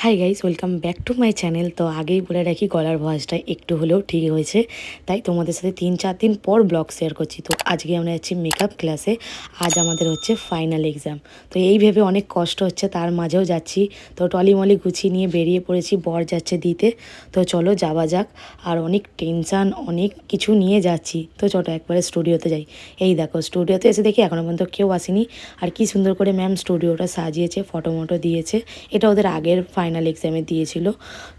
Hi guys, welcome back to my channel. তো আগেই বলে রাখি, গলার ভয়েসটা একটু হলেও ঠিক হয়েছে, তাই তোমাদের সাথে 3-4 দিন পর ব্লগ শেয়ার করছি। তো আজকে আমরা যাচ্ছি মেকআপ ক্লাসে। আজ আমাদের হচ্ছে ফাইনাল এক্সাম। তো এই ভেবে অনেক কষ্ট হচ্ছে, তার মাঝেও যাচ্ছি। তো টলিমলি গুছিয়ে নিয়ে বেরিয়ে পড়েছি, বর যাচ্ছে দিতে। তো চলো যাওয়া যাক। আর অনেক টেনশান, অনেক কিছু নিয়ে যাচ্ছি। তো চলো একবারে স্টুডিওতে যাই। এই দেখো, স্টুডিওতে এসে দেখি এখনও পর্যন্ত কেউ আসেনি। আর কি সুন্দর করে ম্যাম স্টুডিওটা সাজিয়েছে, ফটো মটো দিয়েছে। এটা ওদের আগের ফাইনাল এক্সামে দিয়েছিল।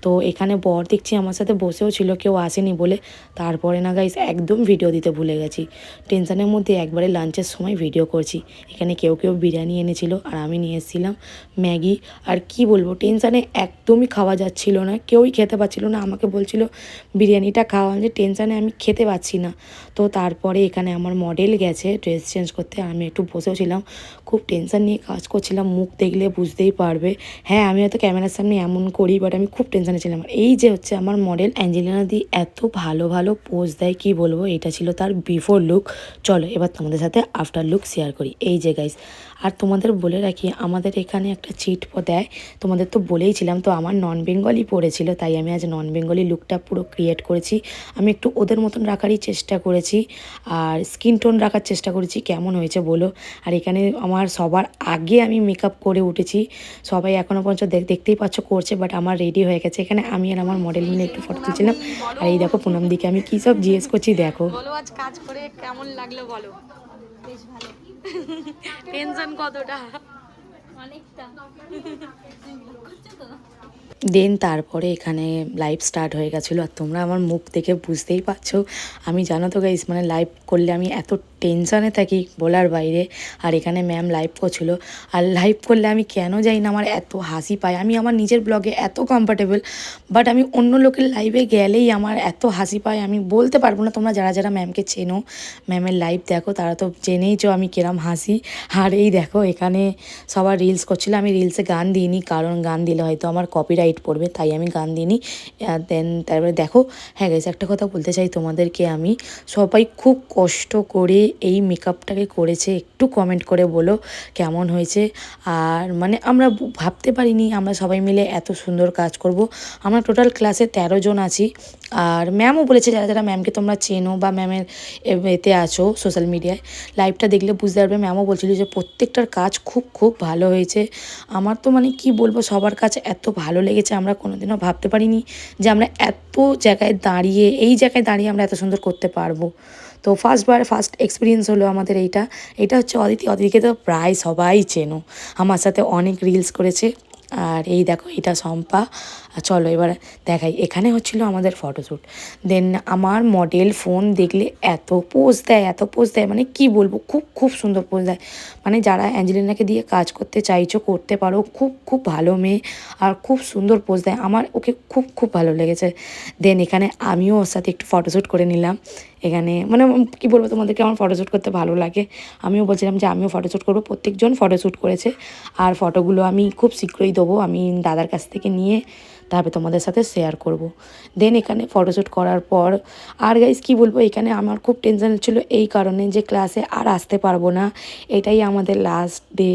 তো এখানে বর দেখছি আমার সাথে বসেও ছিল, কেউ আসেনি বলে। তারপরে না গাইস, একদম ভিডিও দিতে ভুলে গেছি। টেনশনের মধ্যে একবারে লাঞ্চের সময় ভিডিও করছি। এখানে কেউ কেউ বিরিয়ানি এনেছিল, আর আমি নিয়ে এসেছিলাম ম্যাগি। আর কি বলবো, টেনশানে একদমই খাওয়া যাচ্ছিল না, কেউই খেতে পাচ্ছিল না। আমাকে বলছিল বিরিয়ানিটা খাওয়া, যে টেনশানে আমি খেতে পাচ্ছি না। তো তারপরে এখানে আমার মডেল গেছে ড্রেস চেঞ্জ করতে, আমি একটু বসেছিলাম। খুব টেনশান নিয়ে কাজ করছিলাম, মুখ দেখলে বুঝতেই পারবে। হ্যাঁ, আমি হয়তো ক্যামেরার সামনে এমন করি, বাট আমি খুব টেনশানে ছিলাম। এই যে হচ্ছে আমার মডেল অ্যাঞ্জেলিনা দি, এত ভালো ভালো পোজ দেয় কি বলবো। এটা ছিল তার বিফোর লুক। চলো এবার তোমাদের সাথে আফটার লুক শেয়ার করি। এই যে গাইস, আর তোমাদের বলে রাখি, আমাদের এখানে একটা চিট দেয়। তোমাদের তো বলেইছিলাম, তো আমার নন বেঙ্গলি পড়েছিল, তাই আমি আজ নন বেঙ্গলি লুকটা পুরো ক্রিয়েট করেছি। আমি একটু ওদের মতন রাখারই চেষ্টা করেছি, আর স্কিন টোন রাখার চেষ্টা করেছি। কেমন হয়েছে বলো। আর এখানে আমার সবার আগে আমি মেকআপ করে উঠেছি। সবাই এখনও পর্যন্ত দেখতেই পাচ্ছ করছে, বাট আমার রেডি হয়ে গেছে। এখানে আমি আর আমার মডেল মিলে একটু ফটো তুলছিলাম। আর এই দেখো পুনম দিকে আমি কী সব জিজ্ঞেস করছি, দেখো। বলো আজ কাজ করে কেমন লাগলো বলো। বেশ ভালো। টেনশন কতটা? অনেকটা। দেন তারপরে এখানে লাইভ স্টার্ট হয়ে গেছিলো। আর তোমরা আমার মুখ দেখে বুঝতেই পারছো, আমি জানো তো গাইস, মানে লাইভ করলে আমি এত টেনশানে থাকি বলার বাইরে। আর এখানে ম্যাম লাইভ করছিলো। আর লাইভ করলে আমি কেন যাই না, আমার এত হাসি পায়। আমি আমার নিজের ব্লগে এত কমফর্টেবল, বাট আমি অন্য লোকের লাইভে গেলেই আমার এত হাসি পায়, আমি বলতে পারবো না। তোমরা যারা যারা ম্যামকে চেনো, ম্যামের লাইভ দেখো, তারা তো জেনেইছো আমি কিরম হাসি। আর এই দেখো, এখানে সবার রিলস করছিলো। আমি রিলসে গান দিইনি, কারণ গান দিলে হয়তো আমার কপিরাইট পড়বে, তাই আমি গান দিইনি। দেন তারপরে দেখো, হ্যাঁ গেছে, একটা কথা বলতে চাই তোমাদেরকে আমি, সবাই খুব কষ্ট করে এই মেকআপটাকে করেছে। একটু কমেন্ট করে বলো কেমন হয়েছে। আর মানে আমরা ভাবতে পারিনি আমরা সবাই মিলে এত সুন্দর কাজ করব। আমরা টোটাল ক্লাসে 13 জন আছি। আর ম্যামও বলেছে, যারা যারা ম্যামকে তোমরা চেনো বা ম্যামের এতে আছো সোশ্যাল মিডিয়ায়, লাইভটা দেখলে বুঝতে পারবে। ম্যামও বলছিল যে প্রত্যেকটার কাজ খুব খুব ভালো হয়েছে। আমার তো মানে কি বলবো, সবার কাছে এত ভালো লেগেছে। আমরা কোনোদিনও ভাবতে পারিনি যে আমরা এত জায়গায় দাঁড়িয়ে, এই জায়গায় দাঁড়িয়ে আমরা এত সুন্দর করতে পারবো। তো ফার্স্ট এক্সপিরিয়েন্স হলো আমাদের এইটা। এটা হচ্ছে অদিতি। অদিতিকে তো প্রায় সবাই চেনো, আমার সাথে অনেক রিলস করেছে। আর এই দেখো, এটা শম্পা। চলো এবার দেখাই। এখানে হচ্ছিলো আমাদের ফটোশ্যুট। দেন আমার মডেল ফোন দেখলে এত পোজ দেয়, এত পোজ দেয়, মানে কি বলবো, খুব খুব সুন্দর পোজ দেয়। মানে যারা অ্যাঞ্জেলিনাকে দিয়ে কাজ করতে চাইছো, করতে পারো। খুব খুব ভালো মেয়ে, আর খুব সুন্দর পোজ দেয়। আমার ওকে খুব খুব ভালো লেগেছে। দেন এখানে আমিও ওর সাথে একটু ফটোশ্যুট করে নিলাম। এখানে মানে কি বলবো তোমাদেরকে, আমার ফটোশ্যুট করতে ভালো লাগে। আমিও বলছিলাম যে আমিও ফটোশ্যুট করবো। প্রত্যেকজন ফটোশ্যুট করেছে, আর ফটোগুলো আমি খুব শীঘ্রই দেবো। আমি দাদার কাছ থেকে নিয়ে তারপরে তোমাদের সাথে শেয়ার করব। দেন এখানে ফটোশ্যুট করার পর, আর গাইস কি বলবো, এখানে আমার খুব টেনশন ছিল এই কারণে যে ক্লাসে আর আসতে পারবো না, এটাই আমাদের লাস্ট ডে।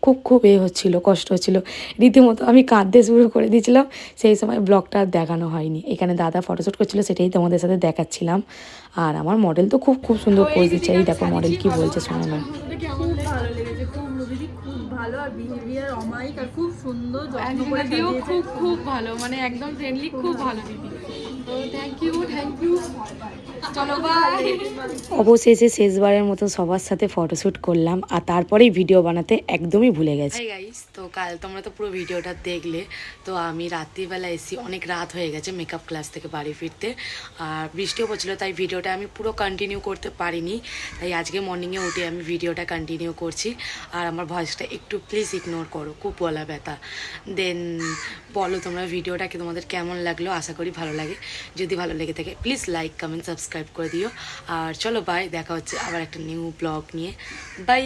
খুব খুব হচ্ছিলো, কষ্ট হচ্ছিলো রীতিমতো। আমি কাঁদতে শুরু করে দিয়েছিলাম। সেই সময় ব্লগটা আর দেখানো হয়নি। এখানে দাদা ফটোশ্যুট করছিলো, সেটাই তোমাদের সাথে দেখাচ্ছিলাম। আর আমার মডেল তো খুব খুব সুন্দর পোজ দিচ্ছে। এই দেখো মডেল কি বলছে, শোনো না। খুব ভালো লেগেছে, খুব দিদি খুব ভালো, আর বিহেভিয়ার অমায়িক, আর খুব সুন্দর যত্ন করে সাজিয়েছে। খুব খুব ভালো, মানে একদম ফ্রেন্ডলি, খুব ভালো দিদি। তো থ্যাংক ইউ, থ্যাংক ইউ। চলো বাই। অবশেষে শেষবারের মতো সবার সাথে ফটোশ্যুট করলাম, আর তারপরেই ভিডিও বানাতে একদমই ভুলে গেছি। হাই গাইস, তো কাল তোমরা তো পুরো ভিডিওটা দেখলে। তো আমি রাত্রিবেলা এসেছি, অনেক রাত হয়ে গেছে মেকআপ ক্লাস থেকে বাড়ি ফিরতে। আর বৃষ্টিও পড়ছিলো, তাই ভিডিওটা আমি পুরো কন্টিনিউ করতে পারিনি। তাই আজকে মর্নিংয়ে উঠে আমি ভিডিওটা কন্টিনিউ করছি। আর আমার ভয়েসটা একটু প্লিজ ইগনোর করো, খুব গলা ব্যথা। দেন বলো তোমরা ভিডিওটাকে তোমাদের কেমন লাগলো। আশা করি ভালো লাগে। যদি ভালো লেগে থাকে প্লিজ লাইক, কমেন্ট, সাবস্ক্রাইব করে দিও। আর চলো বাই, দেখা হচ্ছে আবার একটা নিউ ব্লগ নিয়ে। বাই।